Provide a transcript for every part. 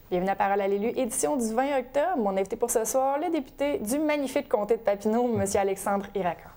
Bienvenue à Parole à l'élu, édition du 20 octobre. Mon invité pour ce soir, le député du magnifique comté de Papineau, M. Alexandre Iracan.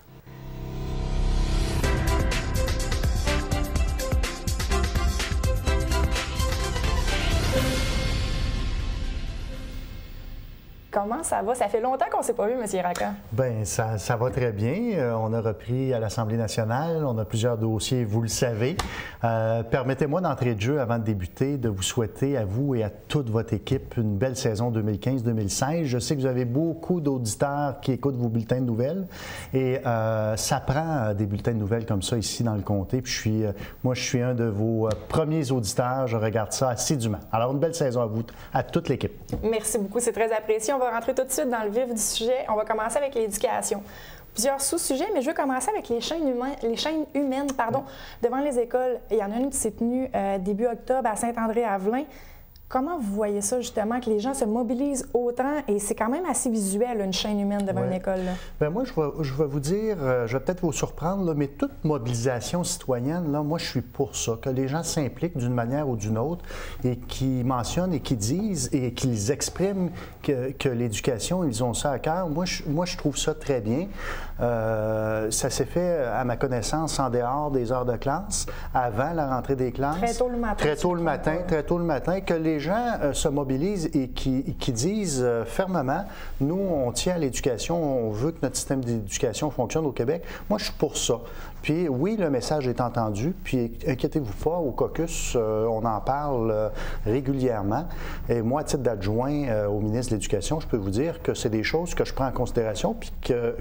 Comment ça va? Ça fait longtemps qu'on ne s'est pas vu, M. Iracan. Bien, ça va très bien. On a repris à l'Assemblée nationale. On a plusieurs dossiers, vous le savez. Permettez-moi d'entrée de jeu, avant de débuter, de vous souhaiter à vous et à toute votre équipe une belle saison 2015-2016. Je sais que vous avez beaucoup d'auditeurs qui écoutent vos bulletins de nouvelles et ça prend des bulletins de nouvelles comme ça ici dans le comté. Puis moi, je suis un de vos premiers auditeurs. Je regarde ça assidûment. Alors, une belle saison à vous, à toute l'équipe. Merci beaucoup, c'est très apprécié. On va rentrer tout de suite dans le vif du sujet. On va commencer avec l'éducation. Plusieurs sous-sujets, mais je veux commencer avec les chaînes humaines devant les écoles. Il y en a une qui s'est tenue début octobre à Saint-André-Avelin. Comment vous voyez ça, justement, que les gens se mobilisent autant? Et c'est quand même assez visuel, une chaîne humaine devant une école. Bien, moi, je vais vous dire, je vais peut-être vous surprendre, là, mais toute mobilisation citoyenne, là, moi, je suis pour ça, que les gens s'impliquent d'une manière ou d'une autre et qui mentionnent et qui disent et qu'ils expriment que l'éducation, ils ont ça à cœur. Moi, je trouve ça très bien. Ça s'est fait, à ma connaissance, en dehors des heures de classe, avant la rentrée des classes. Très tôt le matin. Très tôt le matin, que les gens se mobilisent et qui disent fermement, nous, on tient à l'éducation, on veut que notre système d'éducation fonctionne au Québec. Moi, je suis pour ça. Puis oui, le message est entendu, puis inquiétez-vous pas, au caucus, on en parle régulièrement. Et moi, à titre d'adjoint au ministre de l'Éducation, je peux vous dire que c'est des choses que je prends en considération, puis que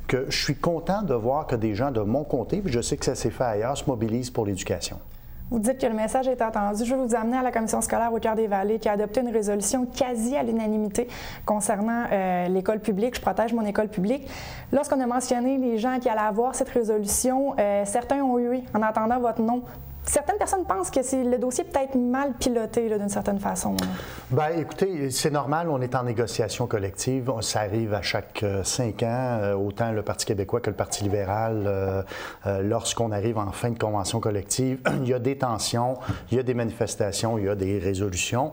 je suis content de voir que des gens de mon comté, puis je sais que ça s'est fait ailleurs, se mobilisent pour l'éducation. Vous dites que le message est entendu. Je veux vous amener à la commission scolaire au Cœur-des-Vallées qui a adopté une résolution quasi à l'unanimité concernant l'école publique. Je protège mon école publique. Lorsqu'on a mentionné les gens qui allaient avoir cette résolution, certains ont hué en entendant votre nom. Certaines personnes pensent que le dossier est peut-être mal piloté d'une certaine façon. Bien, écoutez, c'est normal, on est en négociation collective. Ça arrive à chaque 5 ans, autant le Parti québécois que le Parti libéral. Lorsqu'on arrive en fin de convention collective, il y a des tensions, il y a des manifestations, il y a des résolutions.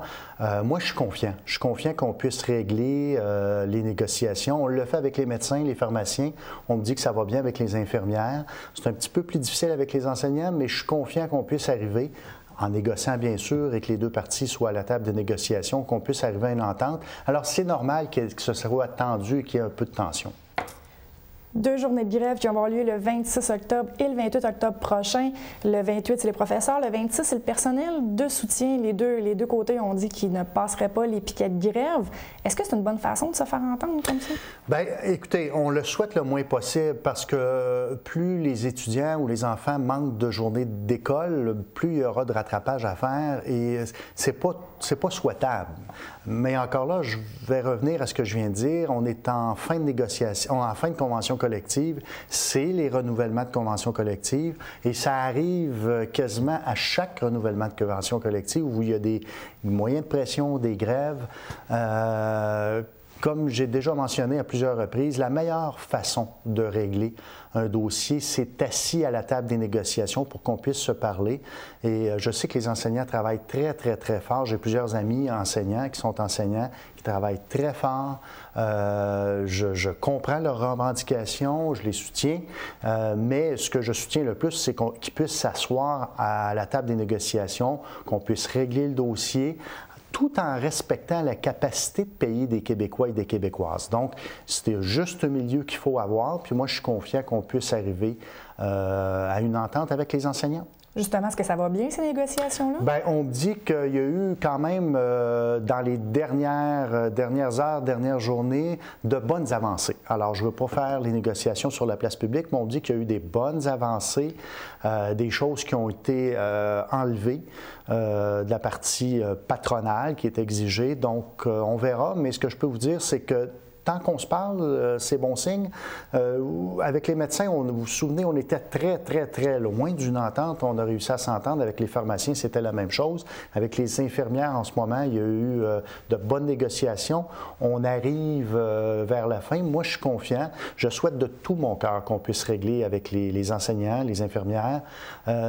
Moi, je suis confiant. Je suis confiant qu'on puisse régler les négociations. On le fait avec les médecins, les pharmaciens. On me dit que ça va bien avec les infirmières. C'est un petit peu plus difficile avec les enseignants, mais je suis confiant qu'on puisse arriver, en négociant bien sûr, et que les deux parties soient à la table de négociation, qu'on puisse arriver à une entente. Alors, c'est normal que ce soit attendu et qu'il y ait un peu de tension. 2 journées de grève qui vont avoir lieu le 26 octobre et le 28 octobre prochain. Le 28, c'est les professeurs. Le 26, c'est le personnel de soutien. Les deux côtés ont dit qu'ils ne passeraient pas les piquets de grève. Est-ce que c'est une bonne façon de se faire entendre comme ça? Bien, écoutez, on le souhaite le moins possible parce que plus les étudiants ou les enfants manquent de journées d'école, plus il y aura de rattrapage à faire et c'est pas souhaitable. Mais encore là, je vais revenir à ce que je viens de dire. On est en fin de négociation, en fin de convention collective. C'est les renouvellements de convention collective et ça arrive quasiment à chaque renouvellement de convention collective où il y a des moyens de pression, des grèves. Comme j'ai déjà mentionné à plusieurs reprises, la meilleure façon de régler un dossier, c'est assis à la table des négociations pour qu'on puisse se parler. Et je sais que les enseignants travaillent très, très, très fort. J'ai plusieurs amis enseignants qui sont enseignants, qui travaillent très fort. Je comprends leurs revendications, je les soutiens. Mais ce que je soutiens le plus, c'est qu'ils puissent s'asseoir à la table des négociations, qu'on puisse régler le dossier, tout en respectant la capacité de payer des Québécois et des Québécoises. Donc, c'est juste un milieu qu'il faut avoir, puis moi, je suis confiant qu'on puisse arriver à une entente avec les enseignants. Justement, est-ce que ça va bien, ces négociations-là? Bien, on me dit qu'il y a eu quand même, dans les dernières heures, dernières journées, de bonnes avancées. Alors, je ne veux pas faire les négociations sur la place publique, mais on me dit qu'il y a eu des bonnes avancées, des choses qui ont été enlevées de la partie patronale qui est exigée. Donc, on verra, mais ce que je peux vous dire, c'est que tant qu'on se parle, c'est bon signe. Avec les médecins, vous vous souvenez, on était très, très, très loin d'une entente. On a réussi à s'entendre. Avec les pharmaciens, c'était la même chose. Avec les infirmières, en ce moment, il y a eu de bonnes négociations. On arrive vers la fin. Moi, je suis confiant. Je souhaite de tout mon cœur qu'on puisse régler avec les enseignants, les infirmières,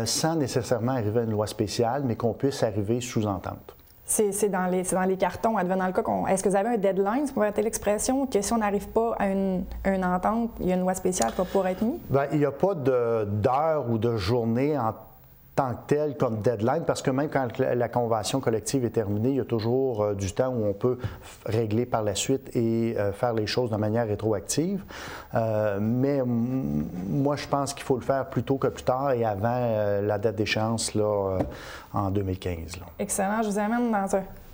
sans nécessairement arriver à une loi spéciale, mais qu'on puisse arriver sous entente. C'est dans les cartons, advenant le cas est-ce que vous avez un deadline, pour arrêter l'expression, que si on n'arrive pas à une entente, il y a une loi spéciale qui va pouvoir être mise? Bien, il n'y a pas d'heure ou de journée en tant que tel comme deadline, parce que même quand la convention collective est terminée, il y a toujours du temps où on peut régler par la suite et faire les choses de manière rétroactive. Mais moi, je pense qu'il faut le faire plus tôt que plus tard et avant la date d'échéance là, en 2015. Là. Excellent. Je vous amène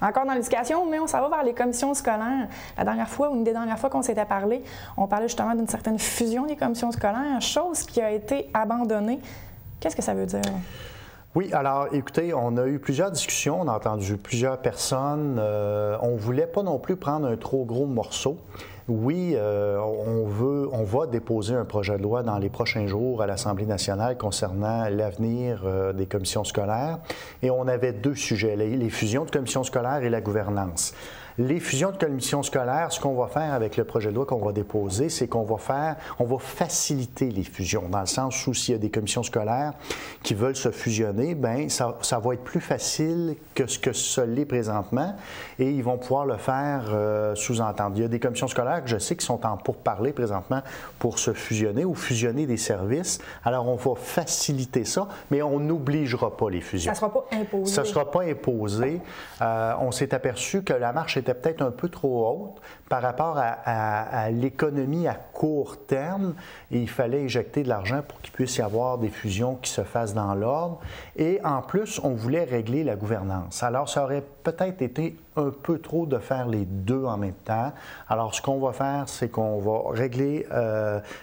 encore dans l'éducation, mais on s'en va vers les commissions scolaires. La dernière fois, ou une des dernières fois qu'on s'était parlé, on parlait justement d'une certaine fusion des commissions scolaires, chose qui a été abandonnée. Qu'est-ce que ça veut dire? Oui, alors écoutez, on a eu plusieurs discussions, on a entendu plusieurs personnes. On ne voulait pas non plus prendre un trop gros morceau. Oui, on va déposer un projet de loi dans les prochains jours à l'Assemblée nationale concernant l'avenir des commissions scolaires. Et on avait deux sujets, les fusions de commissions scolaires et la gouvernance. Les fusions de commissions scolaires, ce qu'on va faire avec le projet de loi qu'on va déposer, c'est qu'on va faciliter les fusions, dans le sens où s'il y a des commissions scolaires qui veulent se fusionner, bien, ça va être plus facile que ce que ce l'est présentement et ils vont pouvoir le faire sous-entendre. Il y a des commissions scolaires que je sais qui sont en pourparlers présentement pour se fusionner ou fusionner des services. Alors, on va faciliter ça, mais on n'obligera pas les fusions. Ça ne sera pas imposé. Ça ne sera pas imposé. On s'est aperçu que la marche était peut-être un peu trop haute par rapport à l'économie à court terme et il fallait injecter de l'argent pour qu'il puisse y avoir des fusions qui se fassent dans l'ordre. Et en plus, on voulait régler la gouvernance. Alors, ça aurait peut-être été un peu trop de faire les deux en même temps. Alors, ce qu'on va faire, c'est qu'on va régler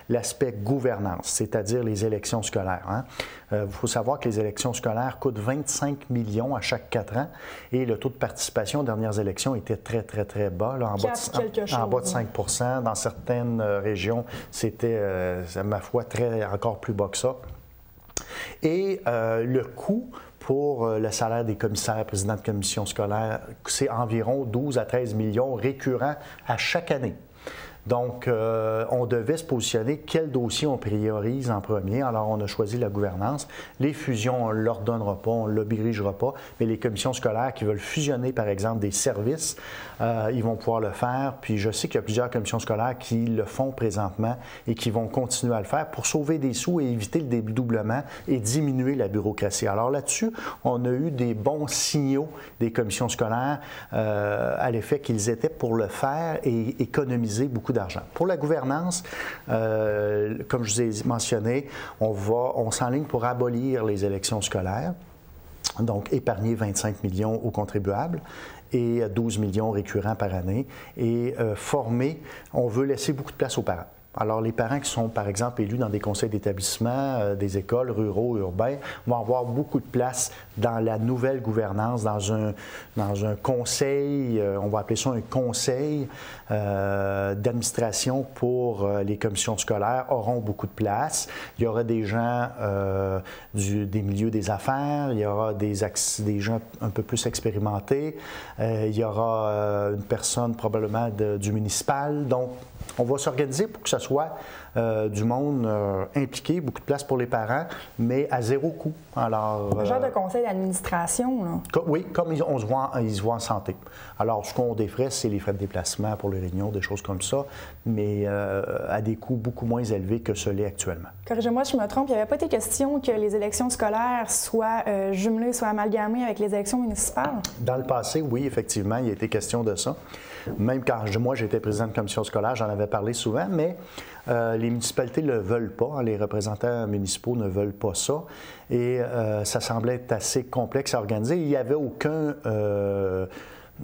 l'aspect gouvernance, c'est-à-dire les élections scolaires. Hein. Il faut savoir que les élections scolaires coûtent 25 millions à chaque 4 ans et le taux de participation aux dernières élections était très, très, très bas, là, en bas de 5 %. Dans certaines régions, c'était, ma foi, encore plus bas que ça. Et le coût pour le salaire des commissaires, présidents de commission scolaire, c'est environ 12 à 13 millions récurrents à chaque année. Donc, on devait se positionner quel dossier on priorise en premier. Alors, on a choisi la gouvernance. Les fusions, on ne leur donnera pas, on ne l'obligera pas, mais les commissions scolaires qui veulent fusionner, par exemple, des services, ils vont pouvoir le faire. Puis, je sais qu'il y a plusieurs commissions scolaires qui le font présentement et qui vont continuer à le faire pour sauver des sous et éviter le dédoublement et diminuer la bureaucratie. Alors là-dessus, on a eu des bons signaux des commissions scolaires à l'effet qu'ils étaient pour le faire et économiser beaucoup d'argent. Pour la gouvernance, comme je vous ai mentionné, on s'enligne pour abolir les élections scolaires, donc épargner 25 millions aux contribuables et 12 millions récurrents par année. Et former, on veut laisser beaucoup de place aux parents. Alors, les parents qui sont, par exemple, élus dans des conseils d'établissement, des écoles ruraux, urbains, vont avoir beaucoup de place dans la nouvelle gouvernance, dans un conseil, on va appeler ça un conseil d'administration pour les commissions scolaires, auront beaucoup de place. Il y aura des gens des milieux des affaires, il y aura des gens un peu plus expérimentés, il y aura une personne probablement du municipal. Donc, on va s'organiser pour que ce soit du monde impliqué, beaucoup de place pour les parents, mais à zéro coût. Alors, un genre de conseil d'administration, là. Oui, comme ils se voient en santé. Alors, ce qu'on défrait, c'est les frais de déplacement pour les réunions, des choses comme ça, mais à des coûts beaucoup moins élevés que ce l'est actuellement. Corrigez-moi si je me trompe, il n'y avait pas été question que les élections scolaires soient jumelées, soient amalgamées avec les élections municipales? Dans le passé, oui, effectivement, il a été question de ça. Même quand moi, j'étais président de commission scolaire, j'en avais parlé souvent, mais les municipalités ne le veulent pas. Hein, les représentants municipaux ne veulent pas ça. Et ça semblait être assez complexe à organiser. Il n'y avait aucun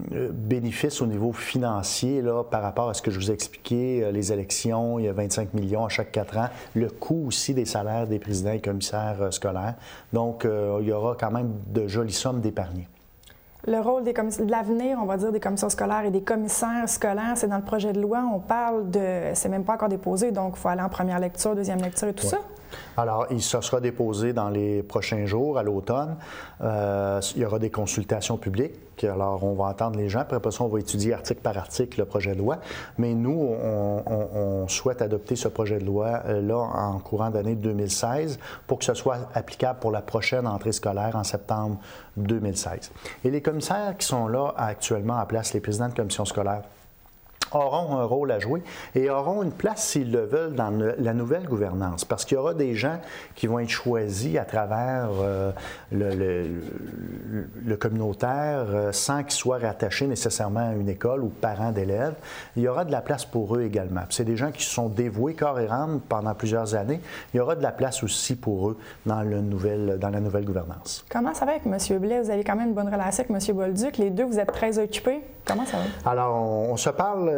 bénéfice au niveau financier là, par rapport à ce que je vous ai expliqué. Les élections, il y a 25 millions à chaque 4 ans. Le coût aussi des salaires des présidents et commissaires scolaires. Donc, il y aura quand même de jolies sommes d'épargner. Le rôle de l'avenir, on va dire, des commissions scolaires et des commissaires scolaires, c'est dans le projet de loi. On parle de... C'est même pas encore déposé, donc il faut aller en première lecture, deuxième lecture et tout ça. Alors, il se sera déposé dans les prochains jours, à l'automne. Il y aura des consultations publiques. Alors, on va entendre les gens. Puis après ça, on va étudier article par article le projet de loi. Mais nous, on souhaite adopter ce projet de loi-là en courant d'année 2016 pour que ce soit applicable pour la prochaine entrée scolaire en septembre 2016. Et les commissaires qui sont là actuellement en place, les présidents de commission scolaire, auront un rôle à jouer et auront une place, s'ils le veulent, dans la nouvelle gouvernance. Parce qu'il y aura des gens qui vont être choisis à travers le communautaire sans qu'ils soient rattachés nécessairement à une école ou parents d'élèves. Il y aura de la place pour eux également. C'est des gens qui se sont dévoués corps et âme pendant plusieurs années. Il y aura de la place aussi pour eux dans la nouvelle gouvernance. Comment ça va avec M. Blais? Vous avez quand même une bonne relation avec M. Bolduc. Les deux, vous êtes très occupés. Comment ça va? Alors, on se parle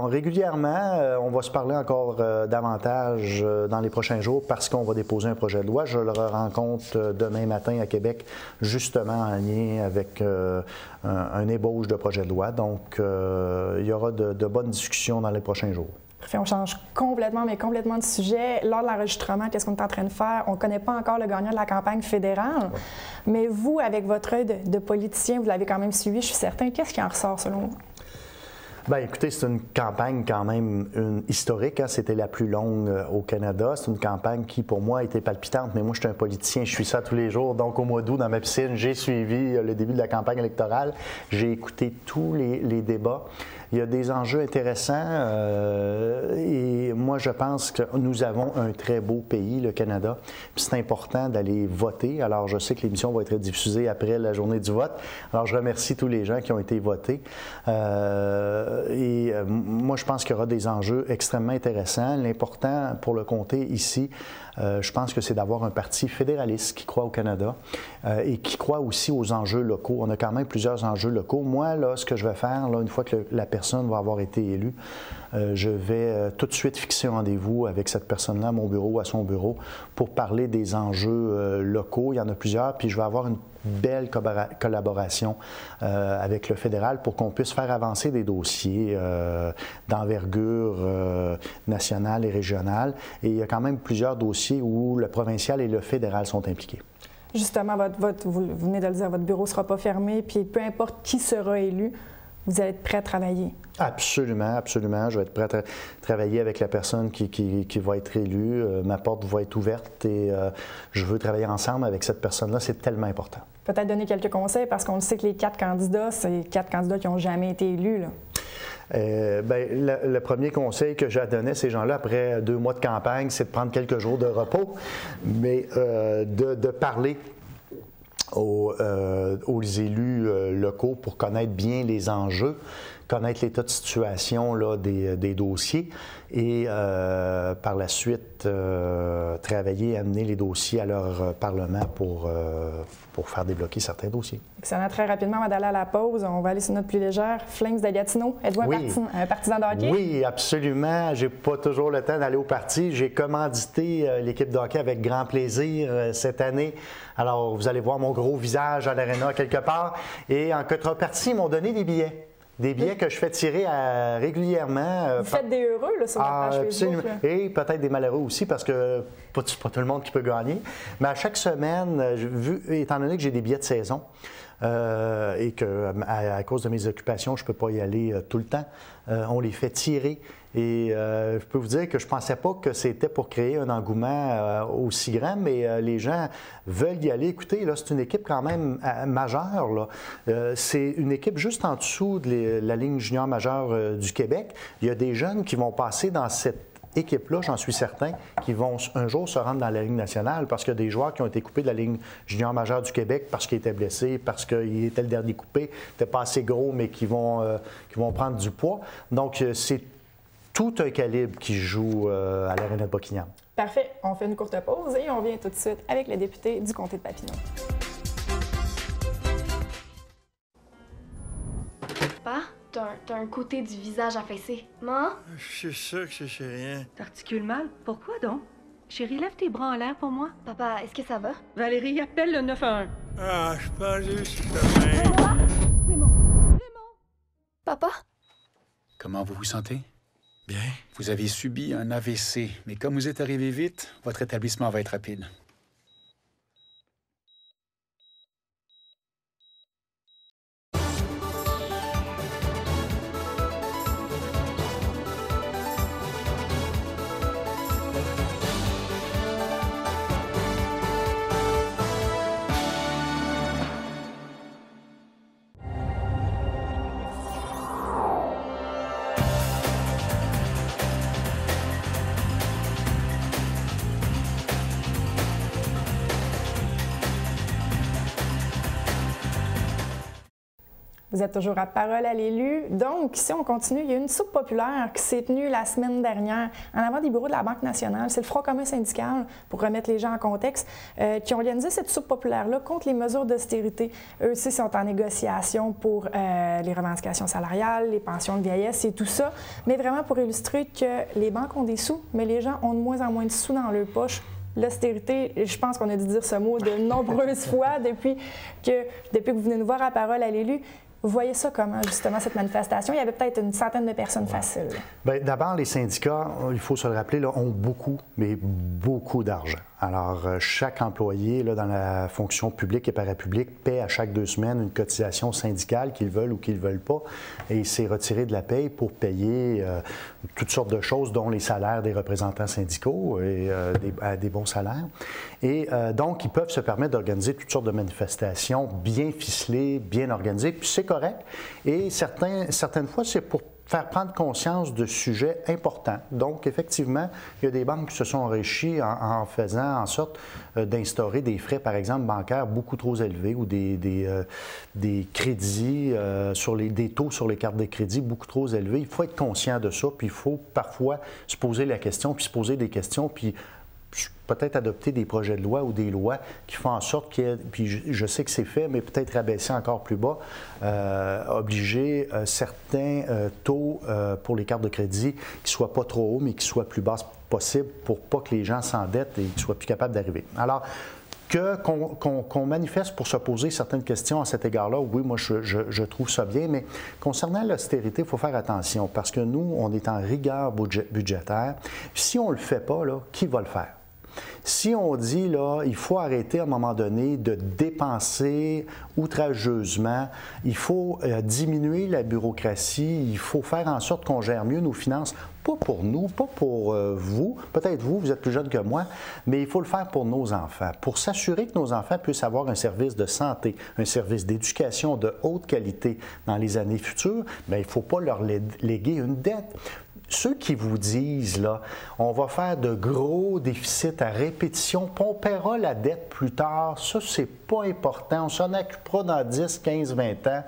régulièrement. On va se parler encore davantage dans les prochains jours parce qu'on va déposer un projet de loi. Je le rencontre demain matin à Québec, justement en lien avec un ébauche de projet de loi. Donc, il y aura de bonnes discussions dans les prochains jours. Parfait, on change complètement de sujet. Lors de l'enregistrement, qu'est-ce qu'on est en train de faire? On ne connaît pas encore le gagnant de la campagne fédérale, mais vous, avec votre œil de politicien, vous l'avez quand même suivi, je suis certain. Qu'est-ce qui en ressort selon vous? Bien, écoutez, c'est une campagne quand même historique. C'était la plus longue au Canada. C'est une campagne qui, pour moi, était palpitante. Mais moi, je suis un politicien, je suis ça tous les jours. Donc, au mois d'août, dans ma piscine, j'ai suivi le début de la campagne électorale. J'ai écouté tous les débats. Il y a des enjeux intéressants et moi, je pense que nous avons un très beau pays, le Canada. Puis c'est important d'aller voter. Alors, je sais que l'émission va être diffusée après la journée du vote. Alors, je remercie tous les gens qui ont été votés. Moi, je pense qu'il y aura des enjeux extrêmement intéressants. L'important pour le comté ici, je pense que c'est d'avoir un parti fédéraliste qui croit au Canada et qui croit aussi aux enjeux locaux. On a quand même plusieurs enjeux locaux. Moi, là, ce que je vais faire, là, une fois que la personne va avoir été élue, je vais tout de suite fixer un rendez-vous avec cette personne-là à mon bureau, à son bureau, pour parler des enjeux locaux. Il y en a plusieurs, puis je vais avoir une belle collaboration avec le fédéral pour qu'on puisse faire avancer des dossiers d'envergure nationale et régionale. Et il y a quand même plusieurs dossiers où le provincial et le fédéral sont impliqués. Justement, vous venez de le dire, votre bureau ne sera pas fermé, puis peu importe qui sera élu, vous allez être prêt à travailler? Absolument, absolument. Je vais être prêt à travailler avec la personne qui va être élue. Ma porte va être ouverte et je veux travailler ensemble avec cette personne-là. C'est tellement important. Peut-être donner quelques conseils parce qu'on sait que les 4 candidats, c'est 4 candidats qui n'ont jamais été élus, là. Le premier conseil que j'ai à donner à ces gens-là, après 2 mois de campagne, c'est de prendre quelques jours de repos, mais de parler aux élus locaux pour connaître bien les enjeux, connaître l'état de situation là, des dossiers et par la suite travailler, amener les dossiers à leur Parlement pour faire débloquer certains dossiers. Excellent. Très rapidement, on va aller à la pause. On va aller sur notre plus légère. Flames de Gatineau, êtes-vous un partisan de hockey? Oui, absolument. J'ai pas toujours le temps d'aller au parti. J'ai commandité l'équipe de hockey avec grand plaisir cette année. Alors, vous allez voir mon gros visage à l'aréna quelque part. Et en contrepartie, ils m'ont donné des billets. Des billets que je fais tirer régulièrement. Vous faites des heureux là, sur la page Facebook. Là. Et peut-être des malheureux aussi parce que c'est pas tout le monde qui peut gagner. Mais à chaque semaine, étant donné que j'ai des billets de saison et qu'à cause de mes occupations, je ne peux pas y aller tout le temps, on les fait tirer. Et je peux vous dire que je ne pensais pas que c'était pour créer un engouement aussi grand, mais les gens veulent y aller. Écoutez, là, c'est une équipe quand même majeure. Là. C'est une équipe juste en dessous de la ligne junior majeure du Québec. Il y a des jeunes qui vont passer dans cette équipe-là, j'en suis certain, qui vont un jour se rendre dans la Ligue nationale parce qu'il y a des joueurs qui ont été coupés de la Ligue junior majeure du Québec parce qu'ils étaient blessés, parce qu'ils étaient le dernier coupé, n'étaient pas assez gros, mais qui vont prendre du poids. Donc, c'est tout un calibre qui joue à l'Arena de Buckingham. Parfait. On fait une courte pause et on vient tout de suite avec le député du comté de Papineau. Papa, t'as un côté du visage affaissé. Maman? Je suis sûr que c'est rien. T'articules mal? Pourquoi donc? Chérie, lève tes bras en l'air pour moi. Papa, est-ce que ça va? Valérie, appelle le 911. Ah, je pense juste que rien. C'est bon. Papa? Comment vous vous sentez? Bien. Vous avez subi un AVC, mais comme vous êtes arrivé vite, votre établissement va être rapide. Vous êtes toujours à Parole à l'élu. Donc, si on continue, il y a une soupe populaire qui s'est tenue la semaine dernière en avant des bureaux de la Banque nationale. C'est le Front commun syndical, pour remettre les gens en contexte, qui ont organisé cette soupe populaire-là contre les mesures d'austérité. Eux aussi sont en négociation pour les revendications salariales, les pensions de vieillesse et tout ça, mais vraiment pour illustrer que les banques ont des sous, mais les gens ont de moins en moins de sous dans leur poche. L'austérité, je pense qu'on a dû dire ce mot de nombreuses fois depuis que vous venez nous voir à Parole à l'élu. Vous voyez ça comment, justement, cette manifestation? Il y avait peut-être une centaine de personnes faciles. Bien, d'abord, les syndicats, il faut se le rappeler, là, ont beaucoup, mais beaucoup d'argent. Alors, chaque employé là, dans la fonction publique et parapublique paie à chaque 2 semaines une cotisation syndicale qu'ils veulent ou qu'ils ne veulent pas. Et c'est retiré de la paye pour payer toutes sortes de choses, dont les salaires des représentants syndicaux et des bons salaires. Et donc, ils peuvent se permettre d'organiser toutes sortes de manifestations bien ficelées, bien organisées. Puis c'est correct. Et certaines fois, c'est pour faire prendre conscience de sujets importants. Donc, effectivement, il y a des banques qui se sont enrichies en faisant en sorte d'instaurer des frais, par exemple, bancaires beaucoup trop élevés ou des crédits, des taux sur les cartes de crédit beaucoup trop élevés. Il faut être conscient de ça, puis il faut parfois se poser la question, puis se poser des questions, puis peut-être adopter des projets de loi ou des lois qui font en sorte qu'il y ait, puis je sais que c'est fait, mais peut-être rabaisser encore plus bas, obliger certains taux pour les cartes de crédit qui ne soient pas trop hauts, mais qui soient plus basses possible pour pas que les gens s'endettent et qu'ils soient plus capables d'arriver. Alors, qu'on manifeste pour se poser certaines questions à cet égard-là, oui, moi, je trouve ça bien, mais concernant l'austérité, il faut faire attention parce que nous, on est en rigueur budgétaire. Si on ne le fait pas, là, qui va le faire? Si on dit, là, il faut arrêter à un moment donné de dépenser outrageusement, il faut diminuer la bureaucratie, il faut faire en sorte qu'on gère mieux nos finances, pas pour nous, pas pour vous, peut-être vous êtes plus jeune que moi, mais il faut le faire pour nos enfants, pour s'assurer que nos enfants puissent avoir un service de santé, un service d'éducation de haute qualité dans les années futures, bien, il ne faut pas leur léguer une dette. Ceux qui vous disent, là, on va faire de gros déficits à répétition, puis on paiera la dette plus tard, ça, c'est pas important, on s'en occupera dans 10, 15, 20 ans,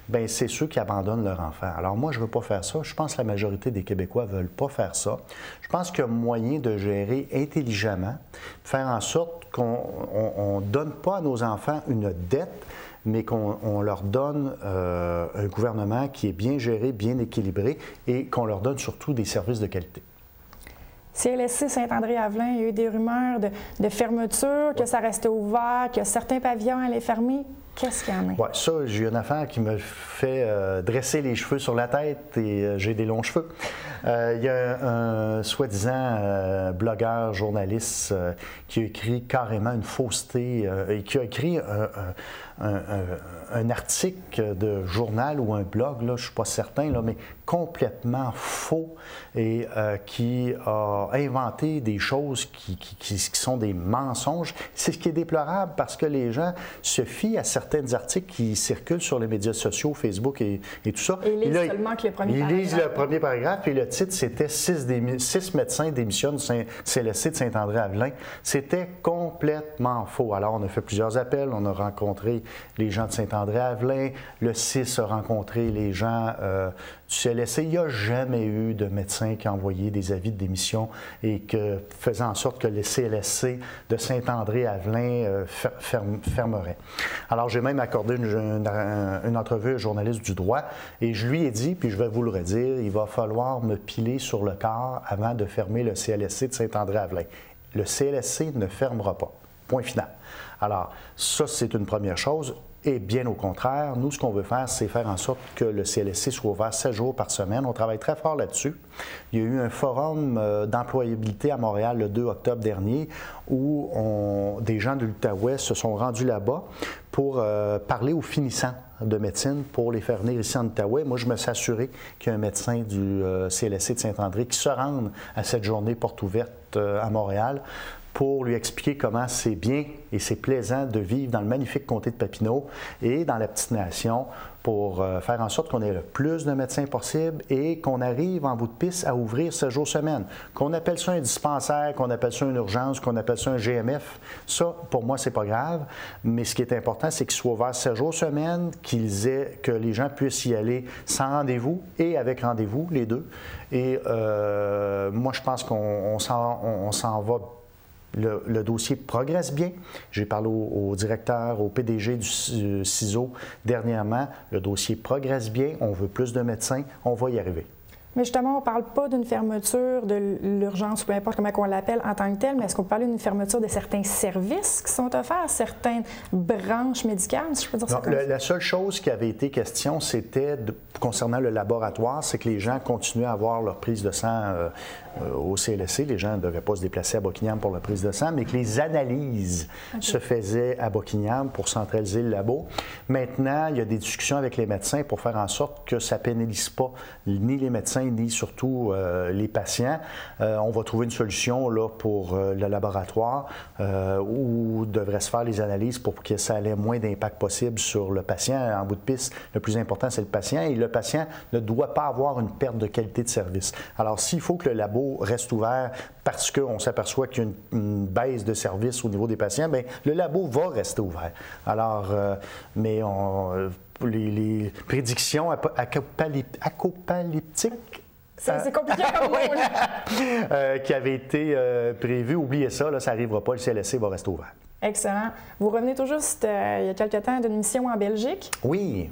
bien, c'est ceux qui abandonnent leur enfant. Alors moi, je ne veux pas faire ça. Je pense que la majorité des Québécois ne veulent pas faire ça. Je pense qu'il y a moyen de gérer intelligemment, faire en sorte qu'on ne donne pas à nos enfants une dette, mais qu'on leur donne un gouvernement qui est bien géré, bien équilibré et qu'on leur donne surtout des services de qualité. CLSC Saint-André-Avelin, il y a eu des rumeurs de fermeture, que ça restait ouvert, que certains pavillons allaient fermer. Qu'est-ce qu'il y en a? Oui, ça, j'ai une affaire qui me fait dresser les cheveux sur la tête et j'ai des longs cheveux. Il y a un soi-disant blogueur, journaliste qui a écrit carrément une fausseté et qui a écrit un article de journal ou un blog, là, je ne suis pas certain, là, mais complètement faux et qui a inventé des choses qui sont des mensonges. C'est ce qui est déplorable parce que les gens se fient à certains articles qui circulent sur les médias sociaux, Facebook et tout ça. Et ils lisent seulement que le premier paragraphe. Ils lisent le premier paragraphe et le titre, c'était 6 médecins démissionnent du CLSC de Saint-André-Avelin. C'était complètement faux. Alors, on a fait plusieurs appels, on a rencontré les gens de Saint-André-Avelin, le CIS a rencontré les gens du CLSC. Il n'y a jamais eu de médecin qui a envoyé des avis de démission et que faisant en sorte que le CLSC de Saint-André-Avelin fermerait. Alors, j'ai même accordé une entrevue à un journaliste du droit et je lui ai dit, puis je vais vous le redire, il va falloir me piler sur le corps avant de fermer le CLSC de Saint-André-Avelin. Le CLSC ne fermera pas. Point final. Alors, ça, c'est une première chose. Et bien au contraire, nous, ce qu'on veut faire, c'est faire en sorte que le CLSC soit ouvert 7 jours par semaine. On travaille très fort là-dessus. Il y a eu un forum d'employabilité à Montréal le 2 octobre dernier où des gens de l'Outaouais se sont rendus là-bas pour parler aux finissants de médecine pour les faire venir ici en Outaouais. Moi, je me suis assuré qu'il y a un médecin du CLSC de Saint-André qui se rende à cette journée porte ouverte à Montréal pour lui expliquer comment c'est bien et c'est plaisant de vivre dans le magnifique comté de Papineau et dans la petite nation pour faire en sorte qu'on ait le plus de médecins possible et qu'on arrive en bout de piste à ouvrir 7 jours semaine. Qu'on appelle ça un dispensaire, qu'on appelle ça une urgence, qu'on appelle ça un GMF, ça, pour moi, c'est pas grave. Mais ce qui est important, c'est qu'il soit ouvert 7 jours semaine, que les gens puissent y aller sans rendez-vous et avec rendez-vous, les deux. Et moi, je pense qu'on s'en va. Le dossier progresse bien. J'ai parlé au directeur, au PDG du CISO dernièrement. Le dossier progresse bien. On veut plus de médecins. On va y arriver. Mais justement, on ne parle pas d'une fermeture de l'urgence, ou peu importe comment on l'appelle en tant que telle, mais est-ce qu'on parle d'une fermeture de certains services qui sont offerts, certaines branches médicales, si je peux dire ça comme ça? La seule chose qui avait été question, c'était concernant le laboratoire, c'est que les gens continuaient à avoir leur prise de sang au CLSC. Les gens ne devaient pas se déplacer à Buckingham pour la prise de sang, mais que les analyses se faisaient à Buckingham pour centraliser le labo. Maintenant, il y a des discussions avec les médecins pour faire en sorte que ça ne pénalise pas ni les médecins, ni surtout les patients. On va trouver une solution là, pour le laboratoire où devraient se faire les analyses pour que ça ait moins d'impact possible sur le patient. En bout de piste, le plus important, c'est le patient et le patient ne doit pas avoir une perte de qualité de service. Alors, s'il faut que le labo reste ouvert parce qu'on s'aperçoit qu'il y a une baisse de service au niveau des patients, bien, le labo va rester ouvert. Alors, mais les prédictions apocalyptiques c'est compliqué comme mot, là. qui avaient été prévues, oubliez ça, là, ça n'arrivera pas, le CLSC va rester ouvert. Excellent. Vous revenez tout juste, il y a quelque temps, d'une mission en Belgique. Oui.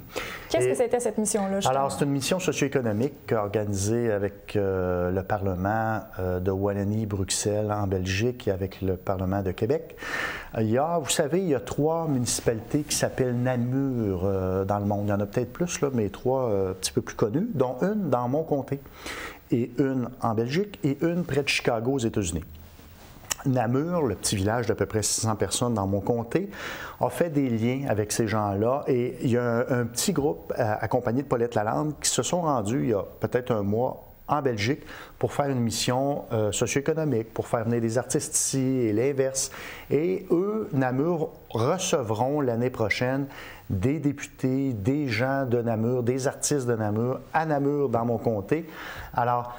Qu'est-ce que c'était cette mission-là? Alors, c'est une mission socio-économique organisée avec le Parlement de Wallonie-Bruxelles en Belgique et avec le Parlement de Québec. Vous savez, il y a 3 municipalités qui s'appellent Namur dans le monde. Il y en a peut-être plus, là, mais 3 un petit peu plus connues, dont une dans mon comté, et une en Belgique et une près de Chicago aux États-Unis. Namur, le petit village d'à peu près 600 personnes dans mon comté, a fait des liens avec ces gens-là et il y a un petit groupe accompagné de Paulette Lalande qui se sont rendus il y a peut-être un mois en Belgique pour faire une mission socio-économique, pour faire venir des artistes ici et l'inverse. Et eux, Namur, recevront l'année prochaine des députés, des gens de Namur, des artistes de Namur, à Namur dans mon comté. Alors,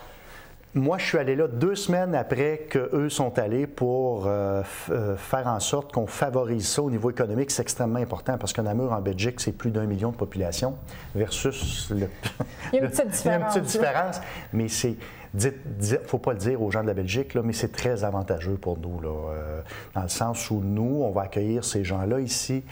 moi, je suis allé là 2 semaines après qu'eux sont allés pour faire en sorte qu'on favorise ça au niveau économique. C'est extrêmement important parce que Namur, en Belgique, c'est plus d'1 million de population versus le... Il y a une petite différence. Il y a une petite différence, mais c'est... Il ne faut pas le dire aux gens de la Belgique, là, mais c'est très avantageux pour nous, là, dans le sens où nous, on va accueillir ces gens-là ici,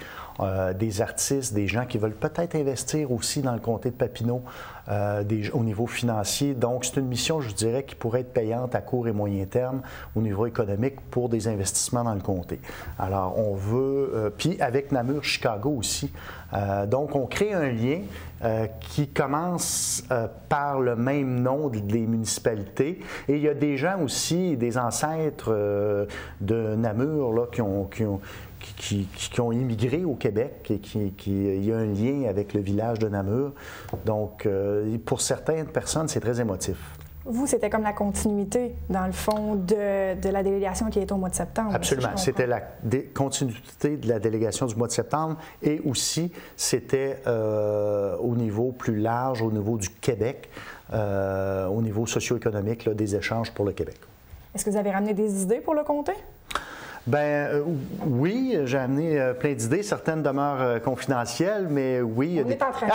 des artistes, des gens qui veulent peut-être investir aussi dans le comté de Papineau au niveau financier. Donc, c'est une mission, je dirais, qui pourrait être payante à court et moyen terme au niveau économique pour des investissements dans le comté. Alors, on veut... puis avec Namur, Chicago aussi. Donc, on crée un lien qui commence par le même nom des municipalités. Et il y a des gens aussi, des ancêtres de Namur là, qui ont immigré au Québec et il y a un lien avec le village de Namur. Donc, pour certaines personnes, c'est très émotif. Vous, c'était comme la continuité, dans le fond, de la délégation qui est au mois de septembre. Absolument. Si c'était la continuité de la délégation du mois de septembre et aussi, c'était au niveau plus large, au niveau du Québec, au niveau socio-économique, là, des échanges pour le Québec. Est-ce que vous avez ramené des idées pour le comté? Bien, oui, j'ai amené plein d'idées. Certaines demeurent confidentielles, mais oui. On est en train de...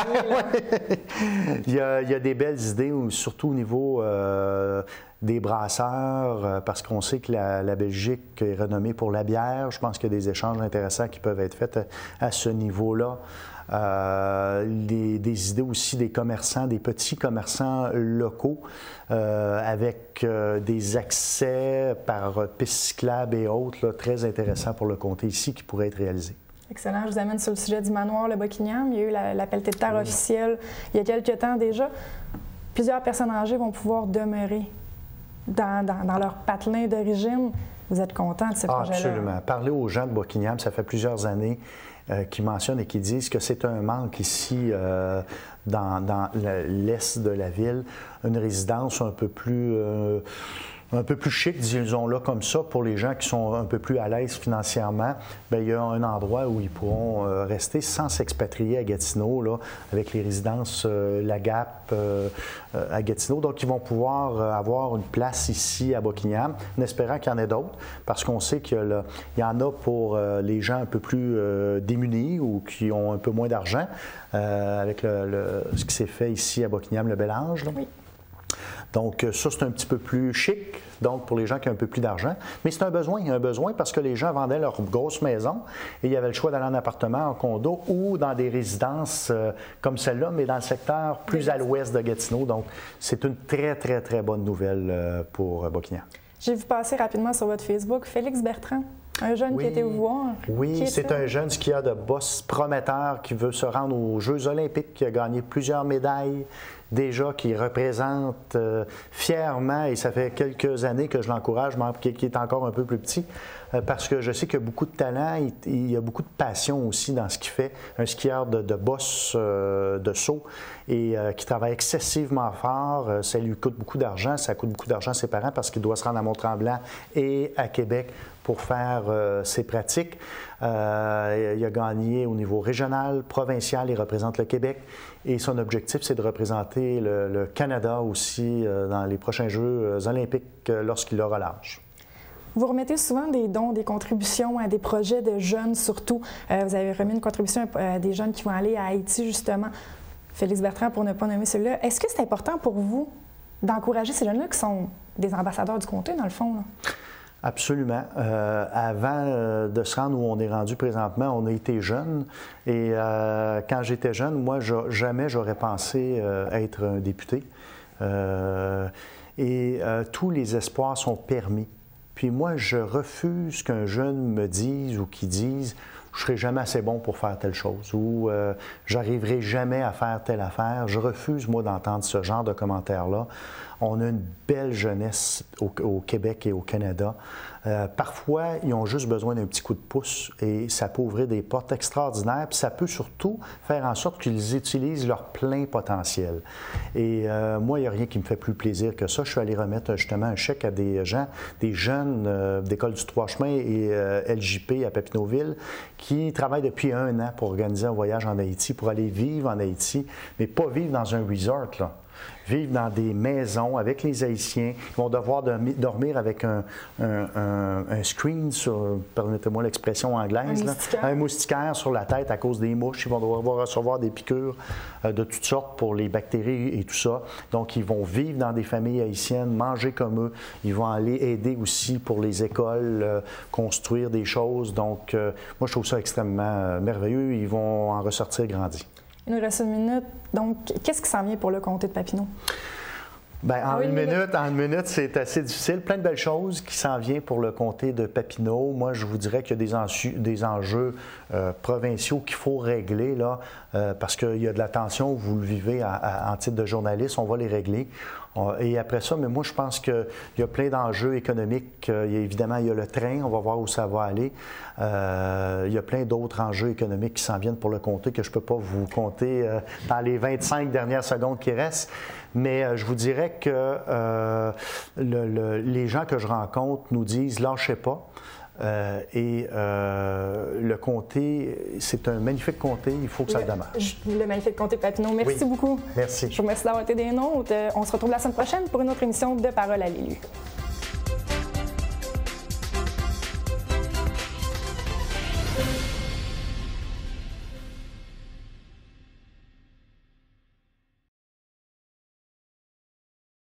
il y a des belles idées, surtout au niveau des brasseurs, parce qu'on sait que la Belgique est renommée pour la bière. Je pense qu'il y a des échanges intéressants qui peuvent être faits à ce niveau-là. Des idées aussi des commerçants, des petits commerçants locaux avec des accès par pistes cyclables et autres, là, très intéressants pour le comté ici qui pourraient être réalisés. Excellent. Je vous amène sur le sujet du manoir Le Buckingham. Il y a eu la pelletée de terre officielle il y a quelques temps déjà. Plusieurs personnes âgées vont pouvoir demeurer dans leur patelin d'origine. Vous êtes content de ce projet-là? Absolument. Parler aux gens de Buckingham, ça fait plusieurs années qu'ils mentionnent et qu'ils disent que c'est un manque ici dans l'est de la ville, une résidence un peu plus chic, disons-le comme ça, pour les gens qui sont un peu plus à l'aise financièrement. Bien, il y a un endroit où ils pourront rester sans s'expatrier à Gatineau, là, avec les résidences La Gap à Gatineau. Donc, ils vont pouvoir avoir une place ici à Buckingham, en espérant qu'il y en ait d'autres, parce qu'on sait qu'il y en a pour les gens un peu plus démunis ou qui ont un peu moins d'argent, avec ce qui s'est fait ici à Buckingham, le Bel-Ange. Oui. Donc, ça, c'est un petit peu plus chic, donc pour les gens qui ont un peu plus d'argent. Mais c'est un besoin parce que les gens vendaient leur grosse maison et il y avait le choix d'aller en appartement, en condo ou dans des résidences comme celle-là, mais dans le secteur plus à l'ouest de Gatineau. Donc, c'est une très, très, très bonne nouvelle pour Buckingham. J'ai vu passer rapidement sur votre Facebook Félix Bertrand, un jeune qui était vous voir. Oui, c'est un jeune skieur de boss prometteur qui veut se rendre aux Jeux olympiques, qui a gagné plusieurs médailles déjà, qui représente fièrement, et ça fait quelques années que je l'encourage, qui est encore un peu plus petit, parce que je sais qu'il y a beaucoup de talent, il y a beaucoup de passion aussi dans ce qu'il fait. Un skieur de boss de saut et qui travaille excessivement fort. Ça lui coûte beaucoup d'argent, ça coûte beaucoup d'argent à ses parents parce qu'il doit se rendre à Mont-Tremblant et à Québec pour faire ses pratiques. Il a gagné au niveau régional, provincial, il représente le Québec et son objectif, c'est de représenter le Canada aussi dans les prochains Jeux olympiques lorsqu'il aura l'âge. Vous remettez souvent des dons, des contributions à des projets de jeunes surtout. Vous avez remis une contribution à des jeunes qui vont aller à Haïti justement. Félix Bertrand, pour ne pas nommer celui-là. Est-ce que c'est important pour vous d'encourager ces jeunes-là qui sont des ambassadeurs du comté dans le fond, là? Absolument. Avant de se rendre où on est rendu présentement, on a été jeunes. Et quand j'étais jeune, moi, jamais j'aurais pensé être un député. Tous les espoirs sont permis. Puis moi, je refuse qu'un jeune me dise ou qu'il dise « je ne serai jamais assez bon pour faire telle chose » ou « j'arriverai jamais à faire telle affaire ». Je refuse, moi, d'entendre ce genre de commentaires-là. On a une belle jeunesse au Québec et au Canada. Parfois, ils ont juste besoin d'un petit coup de pouce et ça peut ouvrir des portes extraordinaires. Puis ça peut surtout faire en sorte qu'ils utilisent leur plein potentiel. Et moi, il n'y a rien qui me fait plus plaisir que ça. Je suis allé remettre justement un chèque à des gens, des jeunes d'école du Trois-Chemins et LJP à Papineauville qui travaillent depuis 1 an pour organiser un voyage en Haïti, pour aller vivre en Haïti, mais pas vivre dans un resort, là. Vivre dans des maisons avec les Haïtiens. Ils vont devoir dormir avec un screen, permettez-moi l'expression anglaise, un moustiquaire sur la tête à cause des mouches. Ils vont devoir recevoir des piqûres de toutes sortes pour les bactéries et tout ça. Donc, ils vont vivre dans des familles haïtiennes, manger comme eux. Ils vont aller aider aussi pour les écoles, construire des choses. Donc, moi, je trouve ça extrêmement merveilleux. Ils vont en ressortir grandis. Il nous reste 1 minute. Donc, qu'est-ce qui s'en vient pour le comté de Papineau? Bien, en une minute, c'est assez difficile. Plein de belles choses qui s'en viennent pour le comté de Papineau. Moi, je vous dirais qu'il y a des enjeux provinciaux qu'il faut régler, là, parce qu'il y a de la tension, vous le vivez en titre de journaliste, on va les régler. Et après ça, mais moi, je pense qu'il y a plein d'enjeux économiques. Évidemment, il y a le train, on va voir où ça va aller. Il y a plein d'autres enjeux économiques qui s'en viennent pour le comté que je ne peux pas vous compter dans les 25 dernières secondes qui restent. Mais je vous dirais que les gens que je rencontre nous disent « lâchez pas ». Le comté, c'est un magnifique comté, il faut que ça le demeure. Le magnifique comté de Papineau. Merci beaucoup. Merci. Je vous remercie d'avoir été des nôtres. On se retrouve la semaine prochaine pour une autre émission de Parole à l'élu.